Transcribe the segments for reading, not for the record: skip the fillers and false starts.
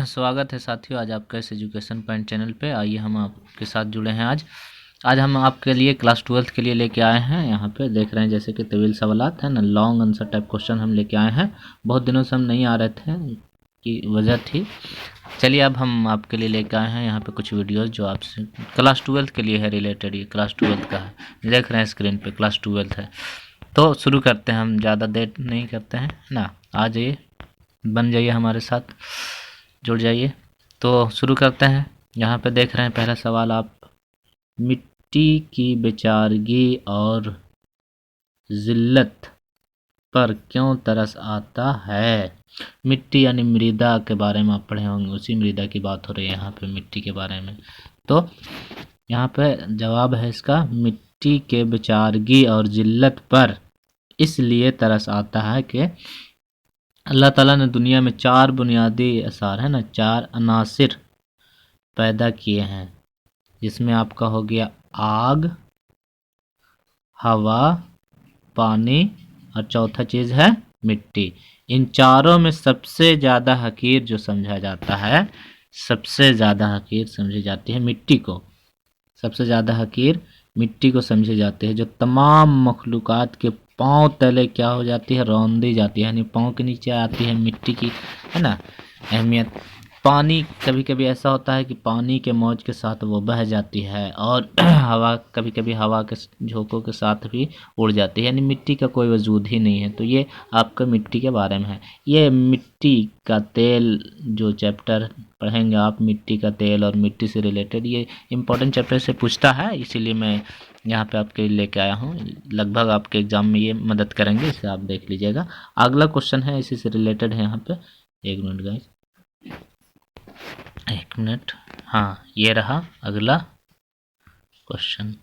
स्वागत है साथियों, आज आपका इस एजुकेशन पॉइंट चैनल पे। आइए हम आपके साथ जुड़े हैं। आज हम आपके लिए क्लास 12th के लिए लेके आए हैं। यहाँ पे देख रहे हैं जैसे कि तवील सवालात है ना, लॉन्ग आंसर टाइप क्वेश्चन हम लेके आए हैं। बहुत दिनों से हम नहीं आ रहे थे, की वजह थी। चलिए अब हम आपके लिए लेके आए हैं यहाँ पे कुछ वीडियोस जो आपसे क्लास 12th के लिए है रिलेटेड। ये क्लास 12th का है, देख रहे हैं स्क्रीन पे क्लास 12th है। तो शुरू करते हैं, हम ज़्यादा देर नहीं करते हैं ना। आ जाइए, बन जाइए हमारे साथ, जुड़ जाइए। तो शुरू करते हैं। यहाँ पे देख रहे हैं पहला सवाल आप, मिट्टी की बेचारगी और जिल्लत पर क्यों तरस आता है। मिट्टी यानी मृदा के बारे में आप पढ़े होंगे, उसी मृदा की बात हो रही है यहाँ पे, मिट्टी के बारे में। तो यहाँ पे जवाब है इसका, मिट्टी के बेचारगी और जिल्लत पर इसलिए तरस आता है कि अल्लाह ताला ने दुनिया में 4 बुनियादी असार है ना, 4 अनासिर पैदा किए हैं, जिसमें आपका हो गया आग, हवा, पानी और चौथा चीज़ है मिट्टी। इन चारों में सबसे ज़्यादा हकीर जो समझा जाता है, सबसे ज़्यादा हकीर समझी जाती है मिट्टी को। सबसे ज़्यादा हकीर मिट्टी को समझी जाती है, जो तमाम मखलूक़ात के पाँव तले क्या हो जाती है, रौंदी जाती है, यानी पाँव के नीचे आती है मिट्टी की, है ना अहमियत। पानी कभी कभी ऐसा होता है कि पानी के मौज के साथ वो बह जाती है, और हवा कभी कभी हवा के झोंकों के साथ भी उड़ जाती है, यानी मिट्टी का कोई वजूद ही नहीं है। तो ये आपका मिट्टी के बारे में है। ये मिट्टी का तेल जो चैप्टर पढ़ेंगे आप, मिट्टी का तेल और मिट्टी से रिलेटेड, ये इम्पोर्टेंट चैप्टर से पूछता है, इसीलिए मैं यहाँ पे आपके लिए लेके आया हूँ। लगभग आपके एग्जाम में ये मदद करेंगे, इसे आप देख लीजिएगा। अगला क्वेश्चन है इसी से रिलेटेड है यहाँ पे। एक मिनट गाइस, एक मिनट। हाँ, ये रहा अगला क्वेश्चन।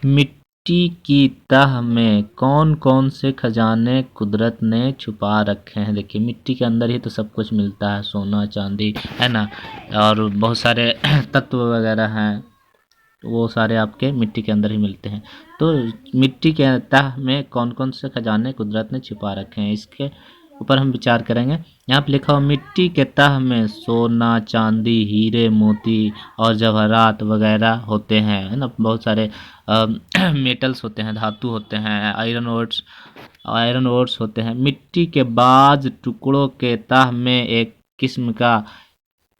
मिट्टी की तह में कौन कौन से खजाने कुदरत ने छुपा रखे हैं। देखिए, मिट्टी के अंदर ही तो सब कुछ मिलता है, सोना चांदी है ना, और बहुत सारे तत्व वगैरह हैं, वो सारे आपके मिट्टी के अंदर ही मिलते हैं। तो मिट्टी के तह में कौन कौन से खजाने कुदरत ने छिपा रखे हैं, इसके ऊपर हम विचार करेंगे। यहाँ पे लिखा हुआ, मिट्टी के तह में सोना चांदी हीरे मोती और जवाहरात वगैरह होते हैं, है ना। बहुत सारे मेटल्स होते हैं, धातु होते हैं, आयरन ओर्स होते हैं। मिट्टी के बाज टुकड़ों के तह में एक किस्म का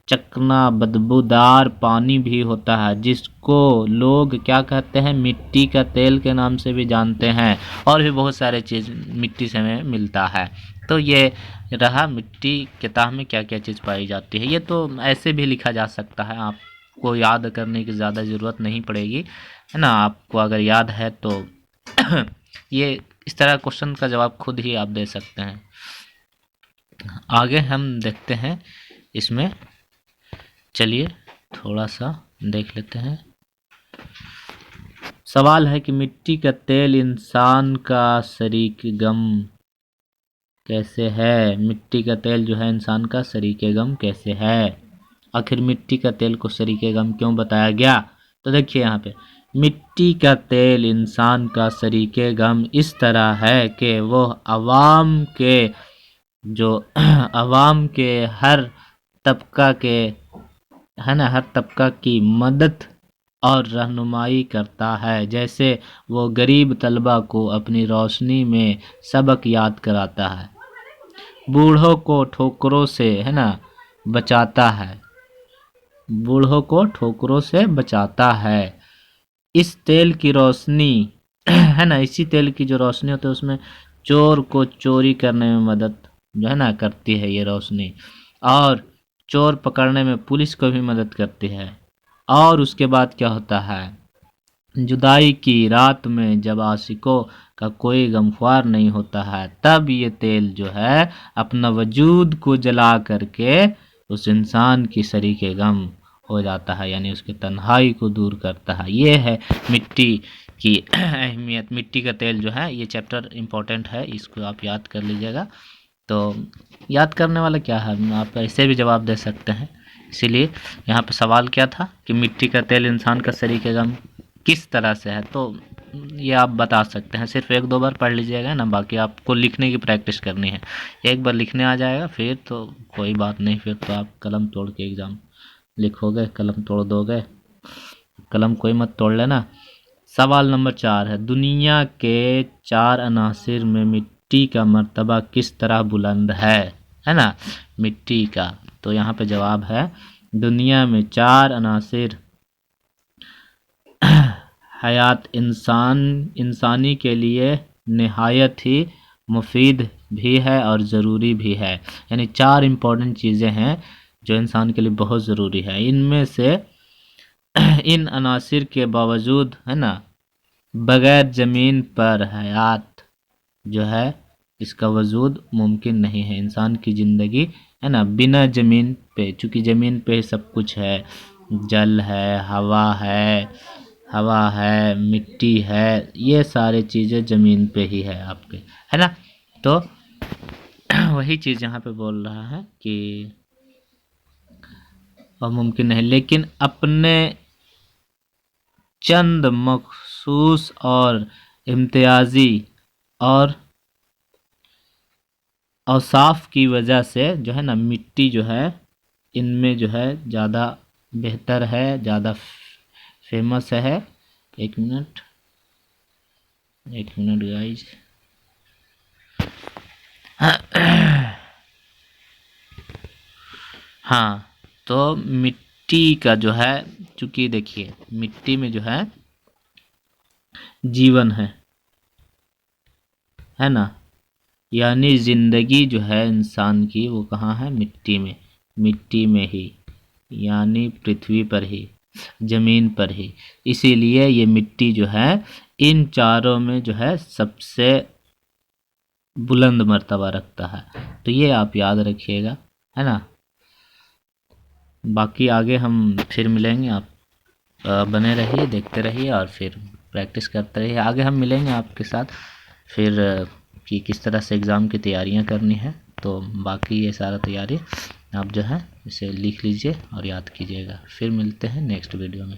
चकना बदबूदार पानी भी होता है, जिसको लोग क्या कहते हैं, मिट्टी का तेल के नाम से भी जानते हैं। और भी बहुत सारे चीज़ मिट्टी से हमें मिलता है। तो ये रहा मिट्टी के तह में क्या क्या चीज़ पाई जाती है। ये तो ऐसे भी लिखा जा सकता है, आपको याद करने की ज़्यादा ज़रूरत नहीं पड़ेगी, है ना। आपको अगर याद है तो ये इस तरह क्वेश्चन का जवाब खुद ही आप दे सकते हैं। आगे हम देखते हैं इसमें, चलिए थोड़ा सा देख लेते हैं। सवाल है कि मिट्टी का तेल इंसान का शरीक गम कैसे है। मिट्टी का तेल जो है इंसान का शरीक गम कैसे है। आखिर मिट्टी का तेल को शरीक गम क्यों बताया गया। तो देखिए यहाँ पे, मिट्टी का तेल इंसान का शरीक गम इस तरह है कि वो अवाम के जो अवाम के हर तबका के, है ना, हर तबका की मदद और रहनुमाई करता है। जैसे वो गरीब तलबा को अपनी रोशनी में सबक याद कराता है, बूढ़ों को ठोकरों से, है ना, बचाता है, बूढ़ों को ठोकरों से बचाता है। इस तेल की रोशनी है ना, इसी तेल की जो रोशनी होती है उसमें चोर को चोरी करने में मदद जो है ना करती है ये रोशनी, और चोर पकड़ने में पुलिस को भी मदद करती है। और उसके बाद क्या होता है, जुदाई की रात में जब आशिकों का कोई गमख्वार नहीं होता है, तब ये तेल जो है अपना वजूद को जला करके उस इंसान की शरीके गम हो जाता है, यानी उसकी तन्हाई को दूर करता है। ये है मिट्टी की अहमियत। मिट्टी का तेल जो है, ये चैप्टर इम्पोर्टेंट है, इसको आप याद कर लीजिएगा। तो याद करने वाला क्या है, आप ऐसे भी जवाब दे सकते हैं। इसीलिए यहाँ पे सवाल क्या था कि मिट्टी का तेल इंसान का शरीक गम किस तरह से है, तो ये आप बता सकते हैं। सिर्फ एक दो बार पढ़ लीजिएगा ना, बाकी आपको लिखने की प्रैक्टिस करनी है। एक बार लिखने आ जाएगा फिर तो कोई बात नहीं, फिर तो आप कलम तोड़ के एग्ज़ाम लिखोगे, कलम तोड़ दोगे। कलम कोई मत तोड़ लेना। सवाल नंबर 4 है, दुनिया के 4 अनासिर में मिट्टी का मर्तबा किस तरह बुलंद है ना, मिट्टी का। तो यहाँ पे जवाब है, दुनिया में 4 अनासिर हयात इंसानी के लिए निहायत ही मुफीद भी है और ज़रूरी भी है। यानी 4 इम्पोर्टेंट चीज़ें हैं जो इंसान के लिए बहुत ज़रूरी है। इनमें से इन अनासिर के बावजूद है ना, बगैर ज़मीन पर हयात जो है इसका वजूद मुमकिन नहीं है। इंसान की ज़िंदगी है ना, बिना ज़मीन पे, चूँकि ज़मीन पे सब कुछ है, जल है, हवा है, मिट्टी है, ये सारी चीज़ें ज़मीन पे ही है आपके, है ना। तो वही चीज़ यहाँ पे बोल रहा है कि वह मुमकिन नहीं, लेकिन अपने चंद मखसूस और इम्तियाजी और औसाफ की वजह से जो है ना, मिट्टी जो है इनमें जो है ज़्यादा बेहतर है, ज़्यादा फेमस है। एक मिनट गाइज। हाँ, तो मिट्टी का जो है, चूँकि देखिए मिट्टी में जो है जीवन है ना, यानी ज़िंदगी जो है इंसान की वो कहाँ है, मिट्टी में ही, यानी पृथ्वी पर ही, ज़मीन पर ही। इसीलिए ये मिट्टी जो है इन चारों में जो है सबसे बुलंद मर्तबा रखता है। तो ये आप याद रखिएगा, है ना। बाकी आगे हम फिर मिलेंगे, आप बने रहिए, देखते रहिए और फिर प्रैक्टिस करते रहिए। आगे हम मिलेंगे आपके साथ फिर कि किस तरह से एग्ज़ाम की तैयारियां करनी है। तो बाकी ये सारा तैयारी आप जो है इसे लिख लीजिए और याद कीजिएगा। फिर मिलते हैं नेक्स्ट वीडियो में।